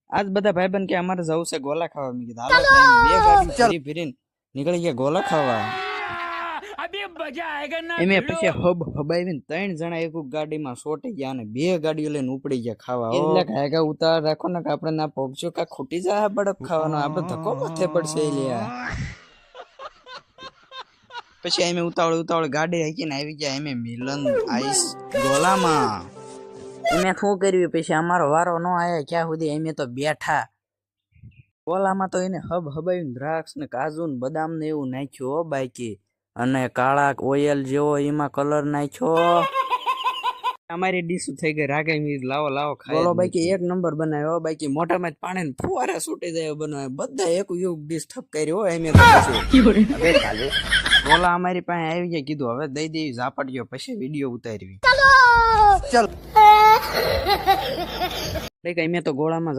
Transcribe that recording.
આજ બધા ભાઈબંધ કે અમારે જવું છે ગોલા ખાવા. મેં કીધું હાલો ફ્રેન્ડ, બે ગાડી ફરી ફરીને નીકળી ગયા ગોલા ખાવા. એમે પછી હબાવીને 3 જણા એક ગાડીમાં સોટી ગયા અને 2 ગાડીઓ લઈને ઉપડી ગયા ખાવા. એટલે કાયકા ઉતાર રાખો ને કે આપણે ના પહોંચ્યો કા ખૂટી જાય બડક ખાવાનો, આપણે ધક્કો માથે પડશે લ્યા. પછી એમે ઉતાવળ ગાડી હાકીને આવી ગયા એમે મિલન આઈસ ગોલામાં. એમે શું કર્યું પછી અમારો વારો ન આયા ક્યાં સુધી એમે તો બેઠા ગોલામાં. તો એને હબાવીને દ્રાક્ષ ને કાજુ ને બદામ ને એવું નાખ્યું હો બાકી, અને કાળા ઓઇલ જેવો એમાં કલર નાખ્યો. અમારી ડીશ થઈ ગઈ રાગે મીર. લાવો ખાઈ બોલો બાકી એક નંબર બનાવ્યો બાકી. મોઢામાં જ પાણી ફુવારા છૂટી જાય બનાવે બધા. એક ડીશ ઠપ કર્યો એમે તો બોલા અમારી પાસે આવી ગયા. કીધું હવે દઈ દેવી ઝાપટીયો પછી વિડીયો ઉતારવી. ચાલ મેં તો ગોળામાં